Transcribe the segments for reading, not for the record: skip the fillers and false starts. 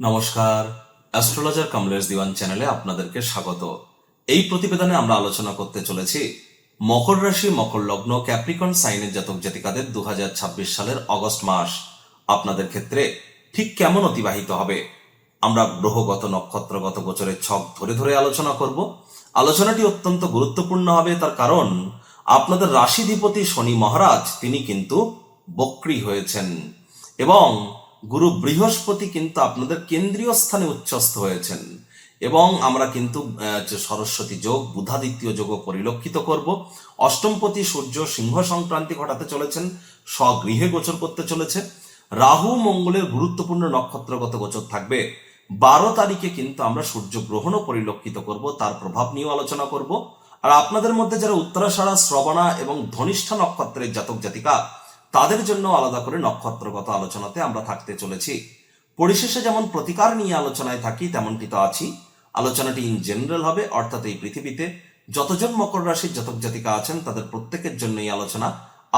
নমস্কার, অ্যাস্ট্রোলজার কামলেশ দিওয়ান চ্যানেলে আপনাদেরকে স্বাগত। এই প্রতিবেদনে আমরা আলোচনা করতে চলেছি মকর রাশি, মকর লগ্ন, ক্যাপ্রিকন সাইনের জাতক জাতিকাদের 2026 সালের অগস্ট মাস আপনাদের ক্ষেত্রে ঠিক কেমন অতিবাহিত হবে। আমরা গ্রহগত, নক্ষত্রগত গোচরের ছক ধরে ধরে আলোচনা করব। আলোচনাটি অত্যন্ত গুরুত্বপূর্ণ হবে, তার কারণ আপনাদের রাশিধিপতি শনি মহারাজ তিনি কিন্তু বক্রী হয়েছেন এবং গুরু বৃহস্পতি কিন্তু আপনাদের কেন্দ্রীয় স্থানে উচ্চস্থ হয়েছেন এবং আমরা কিন্তু সরস্বতী যোগ, বুধাদিত্য যোগও পরিলক্ষিত করব। অষ্টমপতি সূর্য সিংহ সংক্রান্তি ঘটাতে চলেছেন, স্বগৃহে গোচর করতে চলেছে। রাহু মঙ্গলের গুরুত্বপূর্ণ নক্ষত্রগত গোচর থাকবে। 12 তারিখে কিন্তু আমরা সূর্য গ্রহণও পরিলক্ষিত করব, তার প্রভাব নিয়েও আলোচনা করব। আর আপনাদের মধ্যে যারা উত্তরাষাঢ়া, শ্রবণা এবং ধনিষ্ঠা নক্ষত্রের জাতক জাতিকা, তাদের জন্য আলাদা করে নক্ষত্রগত আলোচনাতে আমরা থাকতে চলেছি। পরিশেষে যেমন প্রতিকার নিয়ে আলোচনায় থাকি তেমনটি তো আছি। আলোচনাটি ইন জেনারেল হবে, অর্থাৎ এই পৃথিবীতে যতজন মকর রাশির জাতক জাতিকা আছেন তাদের প্রত্যেকের জন্য এই আলোচনা।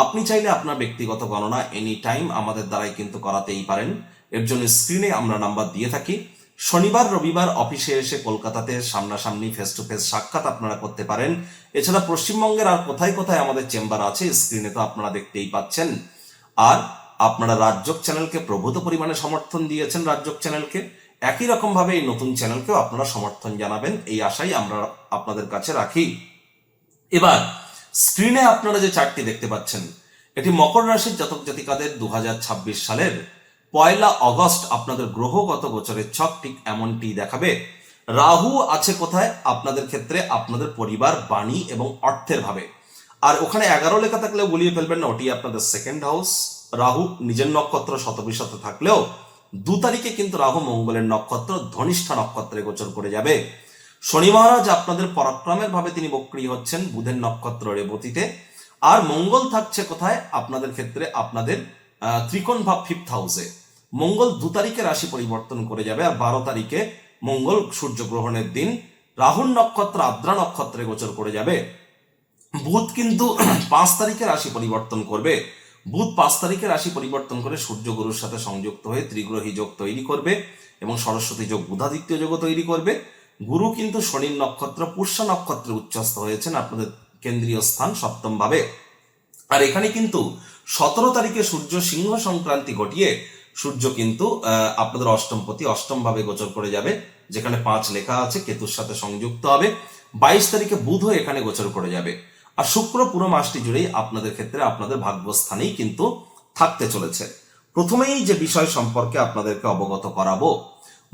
আপনি চাইলে আপনার ব্যক্তিগত গণনা এনি টাইম আমাদের দ্বারাই কিন্তু করাতেই পারেন। এর জন্য স্ক্রিনে আমরা নাম্বার দিয়ে থাকি। শনিবার রবিবার অফিসে এসে কলকাতাতে সামনাসামনি ফেস টু ফেস সাক্ষাৎ আপনারা করতে পারেন। এছাড়া পশ্চিমবঙ্গের আর কোথায় কোথায় আমাদের চেম্বার আছে স্ক্রিনে তো আপনারা দেখতেই পাচ্ছেন। আর আপনারা রাজযোগ চ্যানেলকে প্রভূত পরিমাণে সমর্থন দিয়েছেন, রাজযোগ চ্যানেলকে একই রকম ভাবে এই নতুন চ্যানেলকেও আপনারা সমর্থন জানাবেন, এই আশাই আমরা আপনাদের কাছে রাখি। এবার স্ক্রিনে আপনারা যে চার্টটি দেখতে পাচ্ছেন, এটি মকর রাশির জাতক জাতিকাদের 2026 সালের 1 অগস্ট আপনাদের গ্রহগত গোচরের ছক ঠিক এমনটি দেখাবে। রাহু আছে কোথায়? আপনাদের ক্ষেত্রে আপনাদের পরিবার, বাণী এবং অর্থের ভাবে। আর ওখানে 11 লেখা থাকলেও গুলিয়ে ফেলবেন না, ওটি আপনাদের সেকেন্ড হাউস। রাহু নিজের নক্ষত্র শতবিশতে থাকলেও 2 তারিখে কিন্তু রাহু মঙ্গলের নক্ষত্র ধনিষ্ঠা নক্ষত্রে গোচর করে যাবে। শনি মহারাজ আপনাদের পরাক্রমের ভাবে তিনি বক্রী হচ্ছেন বুধের নক্ষত্র রেবতীতে। আর মঙ্গল থাকছে কোথায়? আপনাদের ক্ষেত্রে আপনাদের ত্রিকোণ ভাব 5th হাউসে। মঙ্গল 2 তারিখে রাশি পরিবর্তন করে যাবে। আর 12 তারিখে মঙ্গল সূর্যগ্রহণের দিন রাহুর নক্ষত্র আদ্রা নক্ষত্রে গোচর করে যাবে। বুধ কিন্তু 5 তারিখে রাশি পরিবর্তন করবে। বুধ 5 তারিখে রাশি পরিবর্তন করে সূর্য গুরুর সাথে সংযুক্ত হয়ে ত্রিগ্রহী যোগ তৈরি করবে এবং সরস্বতী যোগ, বুধাদিত্য যোগও তৈরি করবে। গুরু কিন্তু শনির নক্ষত্র পুষ্যা নক্ষত্রে উচ্চস্থ হয়েছেন, আপনাদের কেন্দ্রীয় স্থান সপ্তম ভাবে। আর এখানে কিন্তু 17 তারিখে সূর্য সিংহ সংক্রান্তি ঘটিয়ে সূর্য কিন্তু আপনাদের অষ্টমপতি অষ্টম ভাবে গোচর করে যাবে, যেখানে 5 লেখা আছে, কেতুর সাথে সংযুক্ত হবে। 22 তারিখে বুধও এখানে গোচর করে যাবে। আর শুক্র পুরো মাসটি জুড়েই আপনাদের ক্ষেত্রে আপনাদের ভাগ্যস্থানেই কিন্তু থাকতে চলেছে। প্রথমেই যে বিষয় সম্পর্কে আপনাদেরকে অবগত করাবো,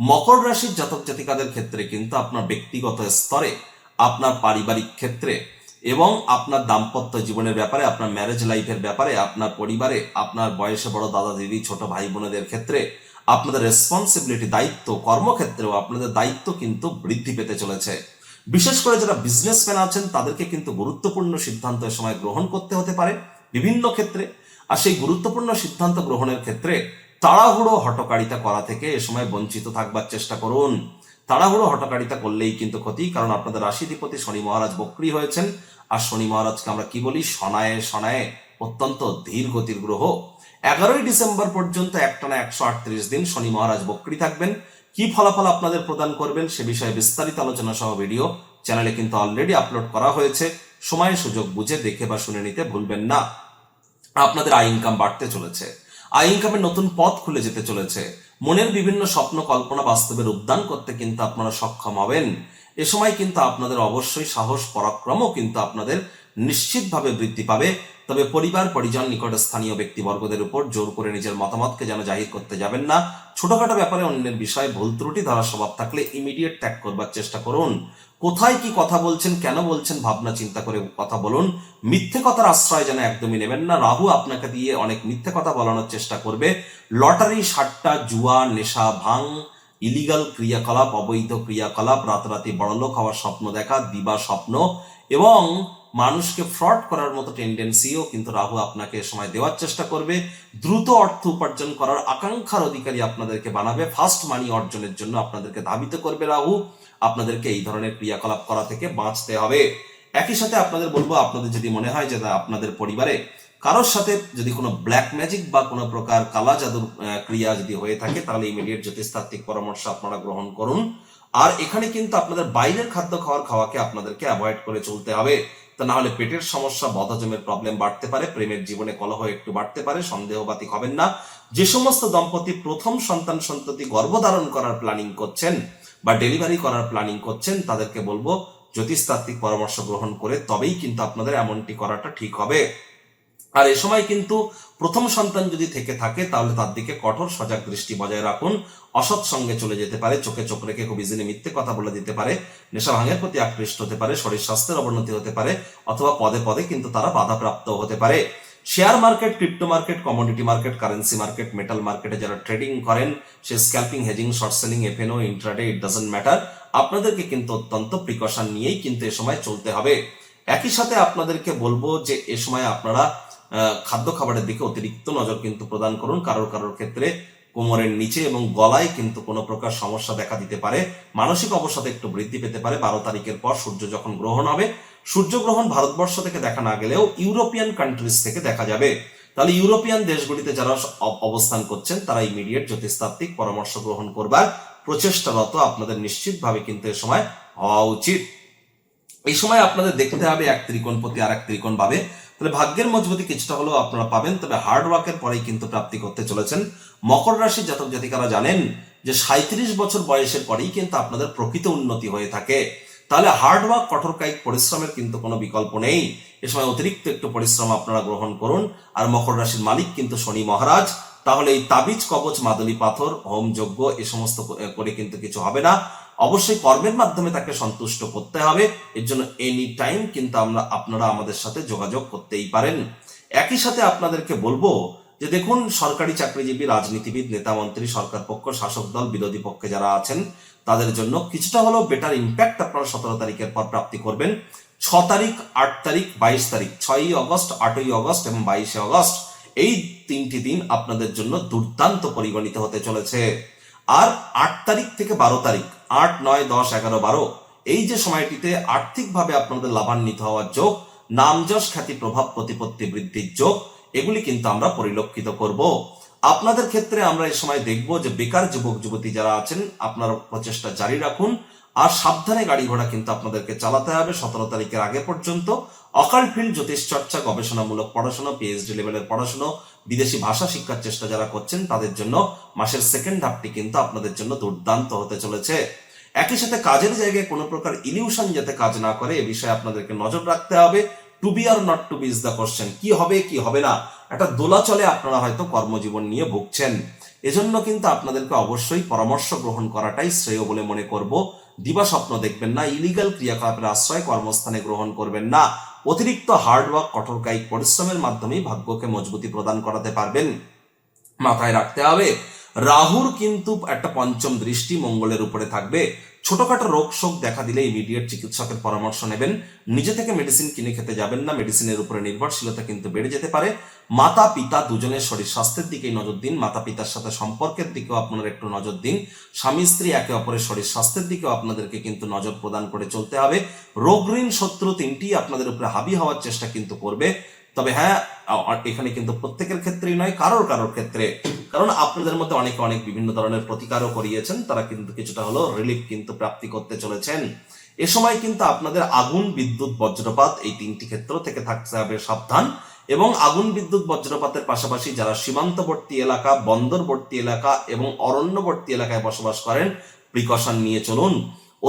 মকর রাশির জাতক জাতিকাদের ক্ষেত্রে কিন্তু আপনার ব্যক্তিগত স্তরে, আপনার পারিবারিক ক্ষেত্রে এবং আপনার দাম্পত্য জীবনের ব্যাপারে, আপনার ম্যারেজ লাইফের ব্যাপারে, আপনার পরিবারে, আপনার বয়সে বড় দাদা দিদি, ছোট ভাই বোনেদের ক্ষেত্রে আপনাদের রেসপন্সিবিলিটি, দায়িত্ব, কর্মক্ষেত্রেও আপনাদের দায়িত্ব কিন্তু বৃদ্ধি পেতে চলেছে। বিশেষ করে যারা বিজনেসম্যান আছেন তাদেরকে কিন্তু গুরুত্বপূর্ণ সিদ্ধান্ত এ সময় গ্রহণ করতে হতে পারে বিভিন্ন ক্ষেত্রে। আর সেই গুরুত্বপূর্ণ সিদ্ধান্ত গ্রহণের ক্ষেত্রে তাড়াহুড়ো হঠকারিতা করা থেকে এ সময় বঞ্চিত থাকবার চেষ্টা করুন। তাড়াহুড়ো হঠকারিতা করলেই কিন্তু ক্ষতি, কারণ আপনাদের রাশিধিপতি শনি মহারাজ বক্রী হয়েছেন। আর শনি মহারাজকে আমরা কি বলি? সনায়ে সনায়ে অত্যন্ত ধীর গতির গ্রহ। 11ই ডিসেম্বর পর্যন্ত একটানা 138 দিন শনি মহারাজ বক্রী থাকবেন। কি ফলাফল আপনাদের প্রদান করবেন সে বিষয়ে বিস্তারিত আলোচনা সহ ভিডিও চ্যানেলে কিন্তু অলরেডি আপলোড করা হয়েছে। সময় সুযোগ বুঝে দেখে বা শুনে নিতে ভুলবেন না। আপনাদের আয় ইনকাম বাড়তে চলেছে, আয় ইনকামের নতুন পথ খুলে যেতে চলেছে। মনের বিভিন্ন স্বপ্ন কল্পনা বাস্তবের উদ্যান করতে কিন্তু আপনারা সক্ষম হবেন। এ সময় কিন্তু আপনাদের অবশ্যই সাহস পরাক্রমও কিন্তু আপনাদের নিশ্চিতভাবে বৃদ্ধি পাবে। তবে পরিবার পরিজন নিকট স্থানীয় ব্যক্তিবর্গদের উপর জোর করে নিজের মতামতকে যেন জাহির করতে যাবেন না। ছোটখাটো ব্যাপারে অন্যের বিষয়ে ভুল ত্রুটি ধরার স্বভাব থাকলে ইমিডিয়েট ত্যাগ করবার চেষ্টা করুন। কোথায় কি কথা বলছেন, কেন বলছেন, ভাবনা চিন্তা করে কথা বলুন। মিথ্যে কথার আশ্রয় যেন একদমই নেবেন না। রাহু আপনাকে দিয়ে অনেক মিথ্যে কথা বলানোর চেষ্টা করবে। লটারি, সাট্টা, জুয়া, নেশা, ভাঙ, ইলিগাল ক্রিয়াকলাপ, অবৈধ ক্রিয়াকলাপ, রাতারাতি বড়লোক হওয়ার স্বপ্ন দেখা, দিবা স্বপ্ন এবং মানুষকে ফ্রড করার মতো টেন্ডেন্সিও কিন্তু রাহু আপনাকে এ সময় দেওয়ার চেষ্টা করবে। দ্রুত অর্থ উপার্জন করার আকাঙ্ক্ষার অধিকারী আপনাদেরকে বানাবে। ফাস্ট মানি অর্জনের জন্য আপনাদেরকে ধাবিত করবে রাহু। আপনাদেরকে এই ধরনের ক্রিয়াকলাপ করা থেকে বাঁচতে হবে। একই সাথে আপনাদের বলবো, আপনাদের যদি মনে হয় যে আপনাদের পরিবারে কারোর সাথে যদি কোনো ব্ল্যাক ম্যাজিক বা কোনো প্রকার কালা জাদুর ক্রিয়া যদি হয়ে থাকে তাহলে ইমিডিয়েট জ্যোতিষতাত্ত্বিক পরামর্শ আপনারা গ্রহণ করুন। আর এখানে কিন্তু আপনাদের বাইরের খাওয়াকে আপনাদেরকে অ্যাভয়েড করে চলতে হবে, তা না হলে পেটের সমস্যা, বদহজমের প্রবলেম বাড়তে পারে, প্রেমের জীবনে কলহ একটু বাড়তে পারে। সন্দেহবাতিক হবেন না। যে সমস্ত দম্পতি প্রথম সন্ততি গর্ভধারণ করার প্ল্যানিং করছেন বা ডেলিভারি করার প্ল্যানিং করছেন তাদেরকে বলবো জ্যোতিষতাত্ত্বিক পরামর্শ গ্রহণ করে তবেই কিন্তু আপনাদের এমনটি করাটা ঠিক হবে। আর এ সময় কিন্তু প্রথম সন্তান যদি থেকে থাকে তাহলে তার দিকে কঠোর সজাগ দৃষ্টি বজায় রাখুন। অসৎ সঙ্গে চলে যেতে পারে, চোখে চোখ রেখে খুব ইজিলি মিথ্যে কথা বলে দিতে পারে, নেশা ভাঙের প্রতি আকৃষ্ট হতে পারে, শরীর স্বাস্থ্যের অবনতি হতে পারে, অথবা পদে পদে কিন্তু তারা বাধাপ্রাপ্ত হতে পারে। Share market, crypto market, commodity market, currency market, metal মার্কেটে যারা ট্রেডিং করেন, সে scalping, hedging, short selling, F and O, intraday, it doesn't matter, আপনাদেরকে কিন্তু অত্যন্ত প্রিকশন নিয়েই কিন্তু এ সময় চলতে হবে। একই সাথে আপনাদেরকে বলবো যে এ সময় আপনারা খাদ্য খাবারের দিকে অতিরিক্ত নজর কিন্তু প্রদান করুন। কারোর ক্ষেত্রে কোমরের নিচে এবং গলায় কিন্তু কোনো প্রকার সমস্যা দেখা দিতে পারে, মানসিক অবসাদে একটু বৃদ্ধি পেতে পারে। 12 তারিখের পর সূর্য যখন গ্রহণ হবে, সূর্যগ্রহণ ভারতবর্ষ থেকে দেখা না গেলেও ইউরোপিয়ান কান্ট্রিজ থেকে দেখা যাবে। তাহলে ইউরোপিয়ান দেশগুলিতে যারা অবস্থান করছেন তারা ইমিডিয়েট জ্যোতিষতাত্ত্বিক পরামর্শ গ্রহণ করবার প্রচেষ্টারত আপনাদের নিশ্চিতভাবে কিন্তু এ সময় হওয়া উচিত। এই সময় আপনাদের দেখতে হবে এক ত্রিকোণ প্রতি আর এক ত্রিকোণ ভাবে, তাহলে ভাগ্যের মজবুতি কিছুটা হলেও আপনারা পাবেন। তবে হার্ড ওয়ার্কের পরেই কিন্তু প্রাপ্তি করতে চলেছেন। মকর রাশির জাতক জাতিকারা জানেন যে 37 বছর বয়সের পরেই কিন্তু আপনাদের প্রকৃত উন্নতি হয়ে থাকে। তাহলে হার্ড ওয়ার্ক, কঠোর কায়িক পরিশ্রমের কিন্তু কোনো বিকল্প নেই। এ সময় অতিরিক্ত একটু পরিশ্রম আপনারা গ্রহণ করুন। আর মকর রাশির মালিক কিন্তু শনি মহারাজ। তাহলে এই তাবিজ, কবচ, মাদুলি পাথর, হোম যজ্ঞ এ সমস্ত করে কিন্তু কিছু হবে না। অবশ্যই কর্মের মাধ্যমে তাকে সন্তুষ্ট করতে হবে। এর জন্য এনি টাইম কিন্তু আপনারা আমাদের সাথে যোগাযোগ করতেই পারেন। একই সাথে আপনাদেরকে বলবো যে দেখুন, সরকারি চাকরিজীবী, রাজনীতিবিদ, নেতা মন্ত্রী, সরকার পক্ষ, শাসক দল, বিরোধী পক্ষে যারা আছেন তাদের জন্য কিছুটা হলেও বেটার ইম্প্যাক্ট আপনারা 17 তারিখের পর প্রাপ্তি করবেন। 6 তারিখ, 8 তারিখ, 22 তারিখ, 6ই অগস্ট, 8ই অগস্ট এবং 22শে অগস্ট, এই 3টি দিন আপনাদের জন্য দুর্দান্ত পরিগণিত হতে চলেছে। আর 8 তারিখ থেকে 12 তারিখ, 8, 9, 10, 11, 12, এই যে সময়টিতে আর্থিকভাবে আপনাদের লাভান্বিত হওয়ার যোগ, নামযশ, খ্যাতি, প্রভাব, প্রতিপত্তি বৃদ্ধির যোগ, এগুলি কিন্তু আমরা পরিলক্ষিত করব। আপনাদের ক্ষেত্রে আমরা এই সময় দেখব যে বেকার যুবক যুবতী যারা আছেন আপনারা প্রচেষ্টা জারি রাখুন। আর সাবধানে গাড়ি ঘোড়া কিন্তু আপনাদেরকে চালাতে হবে 17 তারিখের আগে পর্যন্ত। অকাল ফিল্ড, জ্যোতিষ চর্চা, গবেষণামূলক পড়াশোনা, পিএইচডি লেভেলের পড়াশোনা, বিদেশি ভাষা শিক্ষার চেষ্টা যারা করছেন তাদের জন্য মাসের সেকেন্ড হাফটি কিন্তু আপনাদের জন্য দুর্দান্ত হতে চলেছে। একই সাথে কাজের জায়গায় কোনো প্রকার ইলিউশন যাতে কাজ না করে এ বিষয়ে আপনাদেরকে নজর রাখতে হবে। To be or not to be is the question. কি হবে কি হবে না, একটা দোলাচলে আপনারা হয়তো কর্মজীবন নিয়ে ভুগছেন। এজন্য কিন্তু আপনাদেরকে অবশ্যই পরামর্শ গ্রহণ করাটাই শ্রেয় বলে মনে করব। দিবা স্বপ্ন দেখবেন না, ইলিগাল ক্রিয়াকলাপের আশ্রয় কর্মস্থানে গ্রহণ করবেন না। অতিরিক্ত হার্ডওয়ার্ক, কঠোর কায়িক পরিশ্রমের মাধ্যমেই ভাগ্যকে মজবুতি প্রদান করাতে পারবেন। মাথায় রাখতে হবে রাহুর কিন্তু একটা পঞ্চম দৃষ্টি মঙ্গলের উপরে থাকবে। ছোটখাটো রোগ শোক দেখা দিলে ইমিডিয়েট চিকিৎসকের পরামর্শ নেবেন। নিজে থেকে মেডিসিন কিনে খেতে যাবেন না, মেডিসিনের উপরে নির্ভরশীলতা কিন্তু বেড়ে যেতে পারে। মাতা পিতা দুজনের শরীর স্বাস্থ্যের দিকেই নজর দিন। মাতা পিতার সাথে সম্পর্কের দিকেও আপনারা একটু নজর দিন। স্বামী স্ত্রী একে অপরের শরীর স্বাস্থ্যের দিকেও আপনাদেরকে কিন্তু নজর প্রদান করে চলতে হবে। রোগ, ঋণ, শত্রু তিনটি আপনাদের উপরে হাবি হওয়ার চেষ্টা কিন্তু করবে। তবে হ্যাঁ, এখানে কিন্তু প্রত্যেকের ক্ষেত্রেই নয়, কারোর ক্ষেত্রে, কারণ আপনাদের মধ্যে অনেকে অনেক বিভিন্ন ধরনের প্রতিকারও করিয়েছেন, তারা কিন্তু কিছুটা হলো রিলিফ কিন্তু প্রাপ্তি করতে চলেছেন। এ সময় কিন্তু আপনাদের আগুন, বিদ্যুৎ, বজ্রপাত এই 3টি ক্ষেত্র থেকে থাকতে হবে সাবধান। এবং আগুন, বিদ্যুৎ, বজ্রপাতের পাশাপাশি যারা সীমান্তবর্তী এলাকা, বন্দরবর্তী এলাকা এবং অরণ্যবর্তী এলাকায় বসবাস করেন, প্রিকশন নিয়ে চলুন।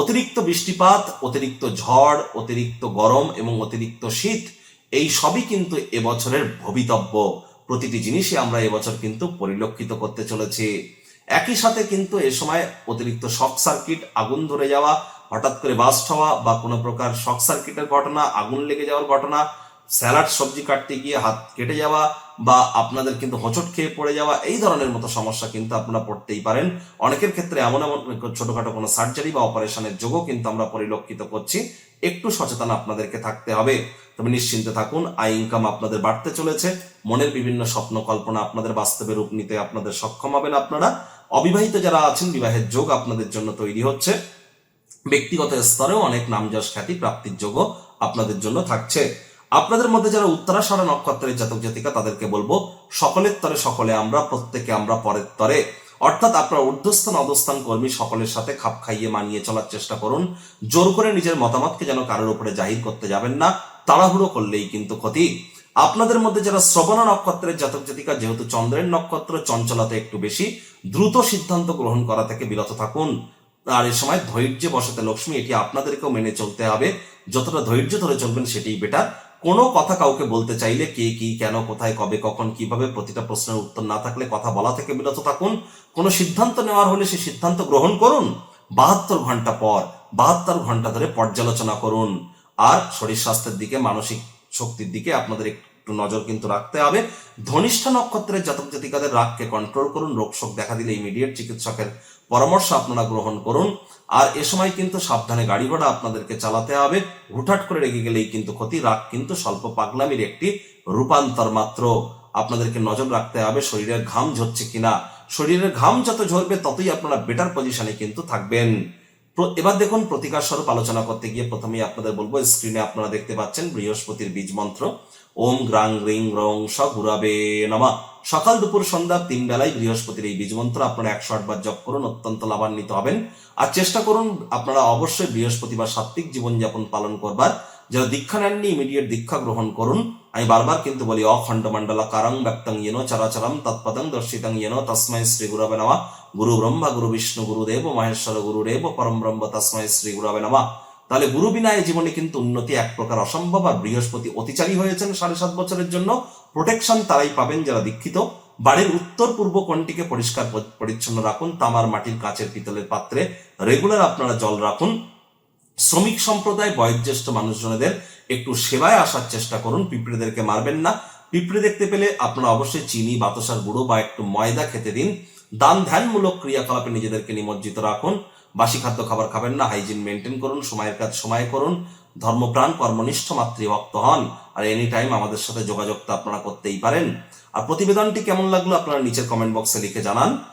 অতিরিক্ত বৃষ্টিপাত, অতিরিক্ত ঝড়, অতিরিক্ত গরম এবং অতিরিক্ত শীত এই সবই কিন্তু এবছরের ভবিতব্য। প্রতিটি জিনিসই আমরা এবছর কিন্তু পরিলক্ষিত করতে চলেছি। একই সাথে কিন্তু এ সময় অতিরিক্ত শক সার্কিট, আগুন ধরে যাওয়া, হঠাৎ করে বাস্ট হওয়া বা কোনো প্রকার শক সার্কিটের ঘটনা, আগুন লেগে যাওয়ার ঘটনা, স্যালাড সবজি কাটতে গিয়ে হাত কেটে যাওয়া বা আপনাদের কিন্তু হোঁচট খেয়ে পড়ে যাওয়া, এই ধরনের মতো সমস্যা কিন্তু আপনারা পড়তেই পারেন। অনেকের ক্ষেত্রে এমন ছোটখাটো কোনো সার্জারি বা অপারেশনের যোগও কিন্তু আমরা পরিলক্ষিত করছি। একটু সচেতন আপনাদেরকে থাকতে হবে। তবে নিশ্চিন্তে থাকুন, আয় ইনকাম আপনাদের বাড়তে চলেছে। মনের বিভিন্ন স্বপ্ন কল্পনা আপনাদের বাস্তবে রূপ নিতে আপনাদের সক্ষম হবেন। আপনারা অবিবাহিত যারা আছেন, বিবাহের যোগ আপনাদের জন্য তৈরি হচ্ছে। ব্যক্তিগত স্তরেও অনেক নামযশ, খ্যাতি প্রাপ্তির যোগও আপনাদের জন্য থাকছে। আপনাদের মধ্যে যারা উত্তরাষাঢ়া নক্ষত্রের জাতক জাতিকা তাদেরকে বলবো সকলের তরে সকলে আমরা, প্রত্যেকে আমরা পরের তরে, অর্থাৎ আপনার ঊর্ধ্বস্থান অধস্থান কর্মী সকলের সাথে খাপ খাইয়ে মানিয়ে চলার চেষ্টা করুন। জোর করে নিজের মতামতকে যেন কারোর উপরে জাহির করতে যাবেন না, তাড়াহুড়ো করলেই কিন্তু ক্ষতি। আপনাদের মধ্যে যারা শ্রবণা নক্ষত্রের জাতক জাতিকা, যেহেতু চন্দ্রের নক্ষত্র, চঞ্চলতা একটু বেশি, দ্রুত সিদ্ধান্ত গ্রহণ করা থেকে বিরত থাকুন। আর এই সময় ধৈর্যে বসাতে লক্ষ্মী, এটি আপনাদেরকেও মেনে চলতে হবে। যতটা ধৈর্য ধরে চলবেন সেটাই বেটার। কোনো কথা কাউকে বলতে চাইলে কে কি কেন কোথায় কবে কখন কিভাবে প্রতিটা প্রশ্নের উত্তর না থাকলে কথা বলা থেকে বিরত থাকুন। কোনো সিদ্ধান্ত নেওয়ার হলে সেই সিদ্ধান্ত গ্রহণ করুন 72 ঘন্টা পর, 72 ঘন্টা ধরে পর্যালোচনা করুন। আর শরীর স্বাস্থ্যের দিকে, মানসিক শক্তির দিকে আপনাদের একটু নজর কিন্তু রাখতে হবে। ধনিষ্ঠা নক্ষত্রের জাতক জাতিকাদের রাগকে কন্ট্রোল করুন। রোগ শোক দেখা দিলে ইমিডিয়েট চিকিৎসকের পরামর্শ আপনারা গ্রহণ করুন। আর এ সময় কিন্তু সাবধানে গাড়ি ঘোড়া আপনাদেরকে চালাতে হবে। হুটহাট করে রেগে গেলেই কিন্তু ক্ষতি। রাগ কিন্তু স্বল্প পাগলামির একটি রূপান্তর মাত্র। আপনাদেরকে নজর রাখতে হবে শরীরের ঘাম ঝরছে কিনা। শরীরের ঘাম যত ঝরবে ততই আপনারা বেটার পজিশনে কিন্তু থাকবেন। এবার দেখুন প্রতিকার স্বরূপ আলোচনা করতে গিয়ে প্রথমেই আপনাদের বলবো, স্ক্রিনে আপনারা দেখতে পাচ্ছেন বৃহস্পতির বীজ মন্ত্র ওম গ্রাং রিং রং স গুরাবে নমা। সকাল দুপুর সন্ধ্যা 3 বেলায় বৃহস্পতির এই বীজ মন্ত্র আপনারা 108 বার জপ করুন, অত্যন্ত লাভান্বিত হবেন। আর চেষ্টা করুন আপনারা অবশ্যই বৃহস্পতিবার সাত্ত্বিক জীবনযাপন পালন করবার। যারা দীক্ষা নেননি ইমিডিয়েট দীক্ষা গ্রহণ করুন। আমি বারবার কিন্তু বলি অখণ্ড মণ্ডলা কারং ব্যক্তং ইয়েন চরাচরম তৎপদং দর্শিতং ইয়েন তস্মৈ শ্রী গুরবে নমঃ। গুরু ব্রহ্মা গুরু বিষ্ণু গুরুদেব মহেশ্বর গুরুরেব পরম ব্রহ্ম তস্মৈ শ্রী গুরবে নমঃ। তাহলে গুরু বিনা এই জীবনে কিন্তু উন্নতি এক প্রকার অসম্ভব। আর বৃহস্পতি অতিচারী হয়েছেন 7.5 বছরের জন্য। প্রোটেকশন তারাই পাবেন যারা দীক্ষিত। বাড়ির উত্তর পূর্ব কোণটিকে পরিষ্কার পরিচ্ছন্ন রাখুন। তামার, মাটির, কাচের, পিতলের পাত্রে রেগুলার আপনারা জল রাখুন। শ্রমিক সম্প্রদায়, বয়োজ্যেষ্ঠ মানুষজনদের একটু সেবায় আসার চেষ্টা করুন। পিঁপড়েদেরকে মারবেন না। পিঁপড়ে দেখতে পেলে আপনারা অবশ্যই চিনি, বাতাসার গুঁড়ো বা একটু ময়দা খেতে দিন। দান ধ্যানমূলক ক্রিয়াকলাপে নিজেদেরকে নিমজ্জিত রাখুন। বাসি খাদ্য খাবার খাবেন না। হাইজিন মেনটেন করুন। সময়ের কাজ সময় করুন। ধর্মপ্রাণ কর্মনিষ্ঠ মাতৃভক্ত হন। আর এনি টাইম আমাদের সাথে যোগাযোগ তো আপনারা করতেই পারেন। আর প্রতিবেদনটি কেমন লাগলো আপনারা নিচের কমেন্ট বক্সে লিখে জানান।